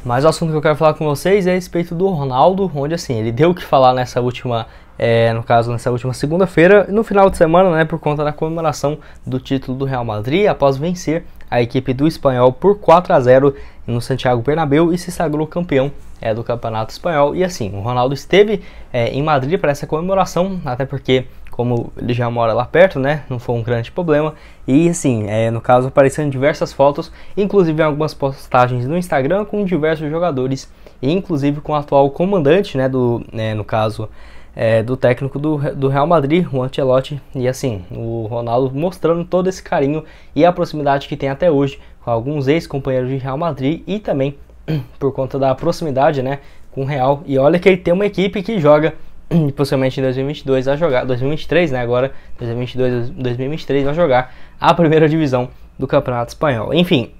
Mas o assunto que eu quero falar com vocês é a respeito do Ronaldo, onde assim, ele deu o que falar nessa última, nessa última segunda-feira, no final de semana, né, por conta da comemoração do título do Real Madrid, após vencer a equipe do Espanhol por 4-0 no Santiago Bernabéu e se sagrou campeão do Campeonato Espanhol. E assim, o Ronaldo esteve em Madrid para essa comemoração, até porque, como ele já mora lá perto, né, não foi um grande problema. E assim, no caso, apareceram diversas fotos, inclusive em algumas postagens no Instagram com diversos jogadores, e inclusive com o atual comandante, né, no caso, do técnico do Real Madrid, o Ancelotti. E assim, o Ronaldo mostrando todo esse carinho e a proximidade que tem até hoje com alguns ex-companheiros de Real Madrid, e também por conta da proximidade, né, com o Real. E olha que ele tem uma equipe que joga possivelmente em 2022 vai jogar, 2023, né, agora 2022, 2023 vai jogar a primeira divisão do Campeonato Espanhol. Enfim,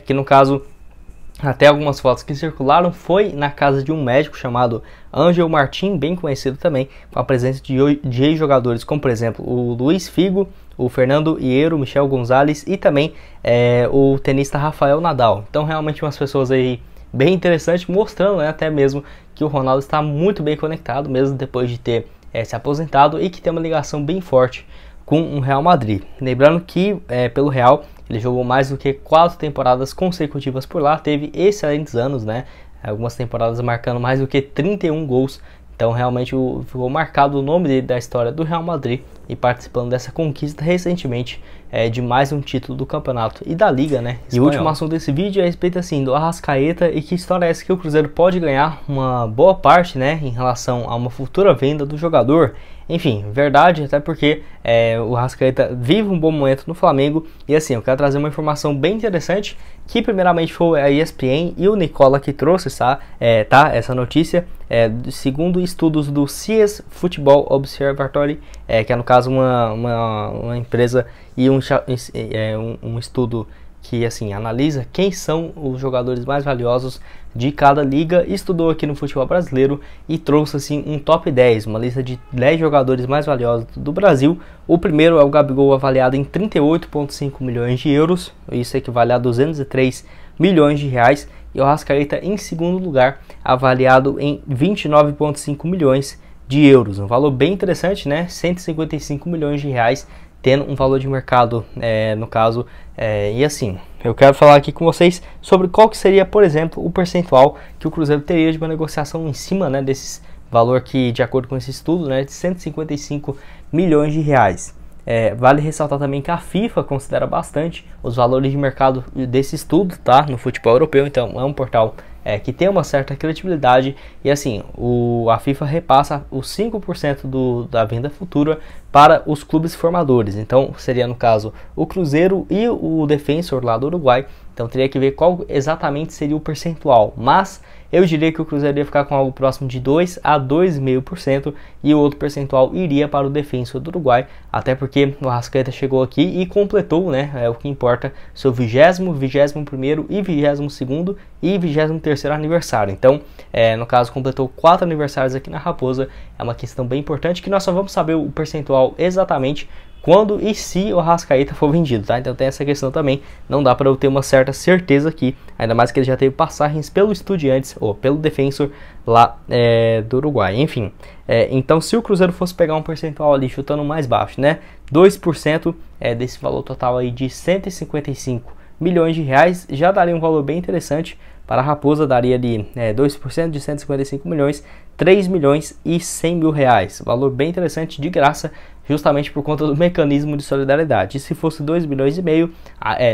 que no caso, até algumas fotos que circularam foi na casa de um médico chamado Ángel Martín, bem conhecido também, com a presença de ex-jogadores como, por exemplo, o Luis Figo, o Fernando Hierro, Michel Gonzalez e também o tenista Rafael Nadal. Então realmente umas pessoas aí bem interessantes, mostrando, né, até mesmo que o Ronaldo está muito bem conectado, mesmo depois de ter se aposentado, e que tem uma ligação bem forte com o Real Madrid. Lembrando que pelo Real ele jogou mais do que 4 temporadas consecutivas por lá, teve excelentes anos, né? Algumas temporadas marcando mais do que 31 gols. Então realmente ficou marcado o nome dele da história do Real Madrid e participando dessa conquista recentemente de mais um título do campeonato e da Liga, né, espanhol. E o último assunto desse vídeo é a respeito assim do Arrascaeta, e que história é essa que o Cruzeiro pode ganhar uma boa parte, né, em relação a uma futura venda do jogador. Enfim, verdade, até porque o Arrascaeta vive um bom momento no Flamengo. E assim, eu quero trazer uma informação bem interessante, que primeiramente foi a ESPN e o Nicola que trouxe essa notícia, segundo estudos do CS Football Observatory, que é no caso uma empresa e um estudo que assim analisa quem são os jogadores mais valiosos de cada liga. Estudou aqui no futebol brasileiro e trouxe assim um top 10, uma lista de 10 jogadores mais valiosos do Brasil. O primeiro é o Gabigol, avaliado em 38,5 milhões de euros, isso equivale a 203 milhões de reais, e o Arrascaeta em segundo lugar, avaliado em 29,5 milhões de euros, um valor bem interessante, né, 155 milhões de reais, tendo um valor de mercado, no caso, e assim, eu quero falar aqui com vocês sobre qual que seria, por exemplo, o percentual que o Cruzeiro teria de uma negociação em cima, né, desse valor que, de acordo com esse estudo, né, de 155 milhões de reais. Vale ressaltar também que a FIFA considera bastante os valores de mercado desse estudo, tá, no futebol europeu. Então é um portal que tem uma certa credibilidade, e assim, a FIFA repassa os 5% da venda futura para os clubes formadores. Então seria no caso o Cruzeiro e o Defensor lá do Uruguai. Então teria que ver qual exatamente seria o percentual, mas eu diria que o Cruzeiro ia ficar com algo próximo de 2 a 2,5%, e o outro percentual iria para o Defensor do Uruguai, até porque o Arrascaeta chegou aqui e completou, né, o que importa, seu 20º, 21º e 22º e 23º aniversário. Então, no caso, completou 4 aniversários aqui na Raposa. É uma questão bem importante, que nós só vamos saber o percentual exatamente quando e se o Arrascaeta for vendido, tá? Então tem essa questão também, não dá para eu ter uma certa certeza aqui, ainda mais que ele já teve passagens pelo Estudiantes ou pelo Defensor lá do Uruguai. Enfim, então se o Cruzeiro fosse pegar um percentual ali, chutando mais baixo, né, 2% desse valor total aí de 155 milhões de reais, já daria um valor bem interessante. Para a Raposa daria ali 2% de 155 milhões, 3 milhões e 100 mil reais. Valor bem interessante, de graça, justamente por conta do mecanismo de solidariedade. E se fosse 2 milhões e meio,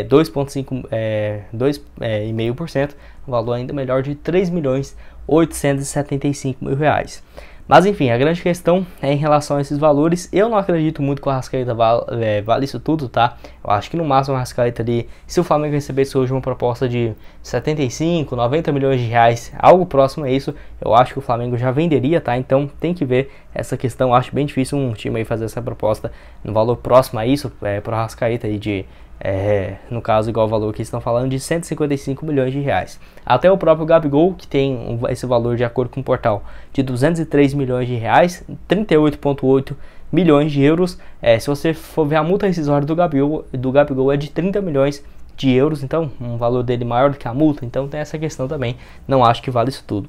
2,5%, um valor ainda melhor de 3 milhões 875 mil reais. Mas enfim, a grande questão é em relação a esses valores. Eu não acredito muito que o Arrascaeta vale isso tudo, tá? Eu acho que no máximo o Arrascaeta ali, se o Flamengo recebesse hoje uma proposta de 75, 90 milhões de reais, algo próximo a isso, eu acho que o Flamengo já venderia, tá? Então tem que ver essa questão. Eu acho bem difícil um time aí fazer essa proposta no valor próximo a isso, para o Arrascaeta aí de... no caso, igual o valor que estão falando, de 155 milhões de reais. Até o próprio Gabigol, que tem esse valor, de acordo com o portal, de 203 milhões de reais, 38,8 milhões de euros. Se você for ver, a multa rescisória do Gabigol é de 30 milhões de euros, então um valor dele maior do que a multa, então tem essa questão também, não acho que vale isso tudo.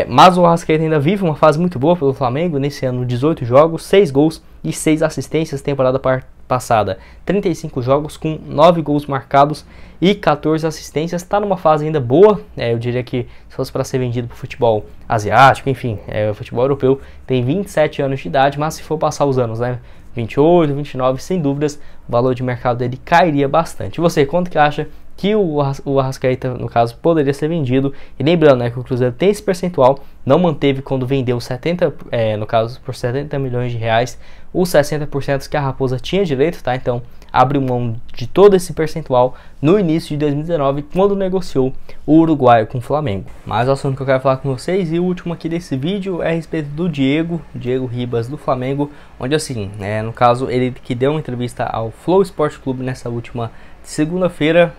Mas o Arrascaeta ainda vive uma fase muito boa pelo Flamengo, nesse ano 18 jogos, 6 gols e 6 assistências, temporada passada 35 jogos com 9 gols marcados e 14 assistências, está numa fase ainda boa, eu diria que se fosse para ser vendido para o futebol asiático, enfim, o futebol europeu, tem 27 anos de idade, mas se for passar os anos, né, 28, 29, sem dúvidas, o valor de mercado dele cairia bastante. E você, quanto que acha que o Arrascaeta, no caso, poderia ser vendido? E lembrando, né, que o Cruzeiro tem esse percentual, não manteve quando vendeu 70, no caso, por 70 milhões de reais, os 60% que a Raposa tinha direito, tá? Então, abriu mão de todo esse percentual no início de 2019, quando negociou o uruguaio com o Flamengo. Mas o assunto que eu quero falar com vocês, e o último aqui desse vídeo, é a respeito do Diego Ribas, do Flamengo, onde assim, no caso, ele que deu uma entrevista ao Flow Esporte Clube nessa última segunda-feira,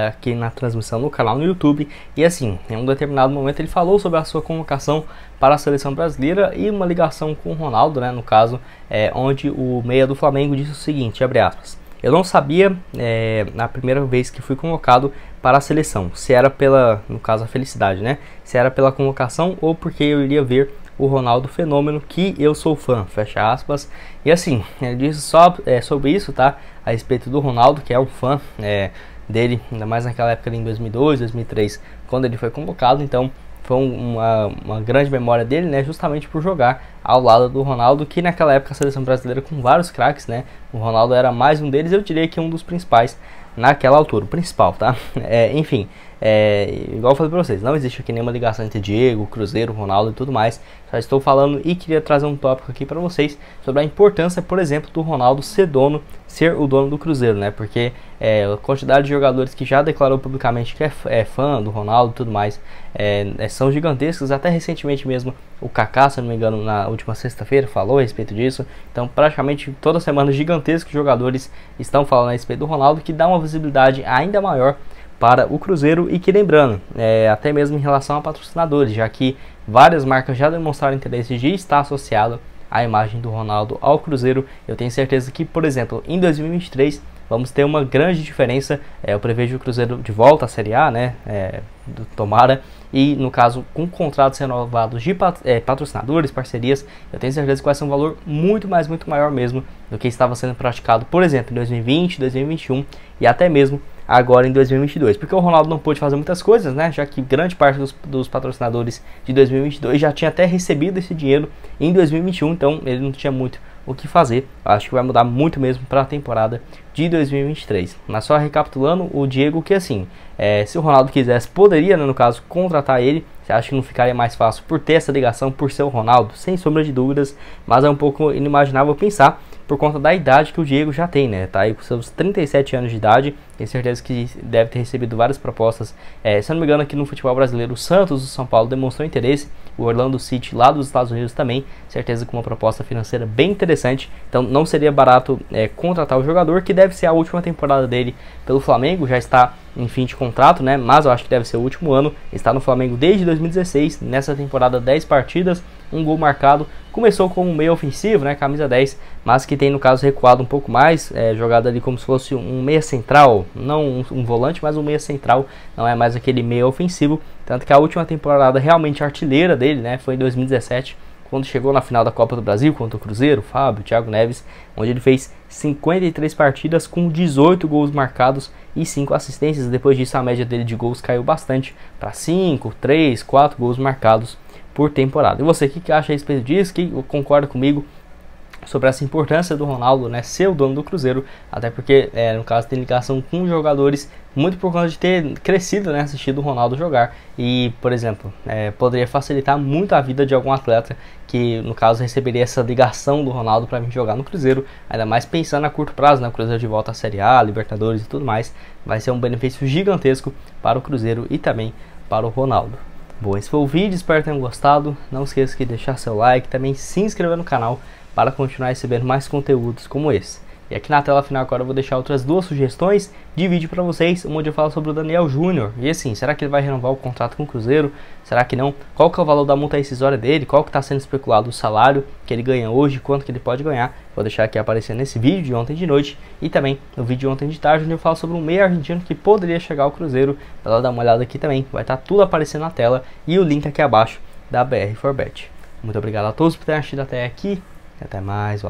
aqui na transmissão no canal no YouTube, e assim, em um determinado momento ele falou sobre a sua convocação para a seleção brasileira e uma ligação com o Ronaldo, né, no caso, onde o meia do Flamengo disse o seguinte, abre aspas: eu não sabia, na primeira vez que fui convocado para a seleção, se era pela, no caso a felicidade, né, se era pela convocação ou porque eu iria ver o Ronaldo Fenômeno, que eu sou fã, fecha aspas. E assim, ele disse só sobre isso, tá, a respeito do Ronaldo, que é um fã dele, ainda mais naquela época ali em 2002, 2003, quando ele foi convocado. Então foi uma grande memória dele, né, justamente por jogar ao lado do Ronaldo, que naquela época a seleção brasileira com vários craques, né, o Ronaldo era mais um deles, eu diria que um dos principais naquela altura, o principal, tá? Enfim, igual eu falei pra vocês, não existe aqui nenhuma ligação entre Diego, Cruzeiro, Ronaldo e tudo mais. Só estou falando e queria trazer um tópico aqui pra vocês sobre a importância, por exemplo, do Ronaldo ser o dono do Cruzeiro, né? Porque a quantidade de jogadores que já declarou publicamente que é fã do Ronaldo e tudo mais são gigantescos. Até recentemente mesmo o Kaká, se não me engano, na última sexta-feira falou a respeito disso. Então praticamente toda semana gigantescos jogadores estão falando a respeito do Ronaldo, que dá uma visibilidade ainda maior para o Cruzeiro. E que lembrando, até mesmo em relação a patrocinadores, já que várias marcas já demonstraram interesse de estar associado à imagem do Ronaldo ao Cruzeiro. Eu tenho certeza que, por exemplo, em 2023 vamos ter uma grande diferença. Eu prevejo o Cruzeiro de volta à Série A, né, tomara, e no caso com contratos renovados de patrocinadores, parcerias, eu tenho certeza que vai ser um valor muito maior mesmo do que estava sendo praticado, por exemplo, em 2020, 2021 e até mesmo agora em 2022, porque o Ronaldo não pôde fazer muitas coisas, né, já que grande parte dos patrocinadores de 2022 já tinha até recebido esse dinheiro em 2021, então ele não tinha muito o que fazer. Acho que vai mudar muito mesmo para a temporada de 2023. Mas só recapitulando, o Diego, que assim, se o Ronaldo quisesse, poderia, né, no caso, contratar ele. Você acha que não ficaria mais fácil por ter essa ligação, por ser o Ronaldo? Sem sombra de dúvidas, mas é um pouco inimaginável pensar por conta da idade que o Diego já tem, né? Tá aí com seus 37 anos de idade, tenho certeza que deve ter recebido várias propostas. Se eu não me engano, aqui no futebol brasileiro, o Santos do São Paulo demonstrou interesse, o Orlando City lá dos Estados Unidos também, certeza com uma proposta financeira bem interessante. Então não seria barato contratar o jogador, que deve ser a última temporada dele pelo Flamengo, já está em fim de contrato, né? Mas eu acho que deve ser o último ano. Está no Flamengo desde 2016, nessa temporada 10 partidas, um gol marcado. Começou como meio ofensivo, né, camisa 10, mas que tem no caso recuado um pouco mais, jogado ali como se fosse um meia central, não um volante, mas um meia central, não é mais aquele meia ofensivo. Tanto que a última temporada realmente artilheira dele, né, foi em 2017, quando chegou na final da Copa do Brasil contra o Cruzeiro, Fábio, Thiago Neves, onde ele fez 53 partidas com 18 gols marcados e 5 assistências. Depois disso a média dele de gols caiu bastante para 5, 3, 4 gols marcados por temporada. E você, o que acha a respeito disso? Que concorda comigo sobre essa importância do Ronaldo, né, ser o dono do Cruzeiro? Até porque, no caso, tem ligação com jogadores muito por conta de ter crescido, né, assistido o Ronaldo jogar. E, por exemplo, poderia facilitar muito a vida de algum atleta que, no caso, receberia essa ligação do Ronaldo para vir jogar no Cruzeiro, ainda mais pensando a curto prazo, né, o Cruzeiro de volta à Série A, Libertadores e tudo mais. Vai ser um benefício gigantesco para o Cruzeiro e também para o Ronaldo. Bom, esse foi o vídeo, espero que tenham gostado. Não esqueça de deixar seu like, também se inscrever no canal para continuar recebendo mais conteúdos como esse. E aqui na tela final agora eu vou deixar outras duas sugestões de vídeo para vocês, onde eu falo sobre o Daniel Júnior. E assim, será que ele vai renovar o contrato com o Cruzeiro? Será que não? Qual que é o valor da multa rescisória dele? Qual que está sendo especulado o salário que ele ganha hoje? Quanto que ele pode ganhar? Vou deixar aqui aparecendo nesse vídeo de ontem de noite e também no vídeo de ontem de tarde, onde eu falo sobre um meia argentino que poderia chegar ao Cruzeiro. Vai lá dar uma olhada aqui também, vai estar tudo aparecendo na tela e o link aqui abaixo da BR4Bet. Muito obrigado a todos por terem assistido até aqui e até mais. Valeu.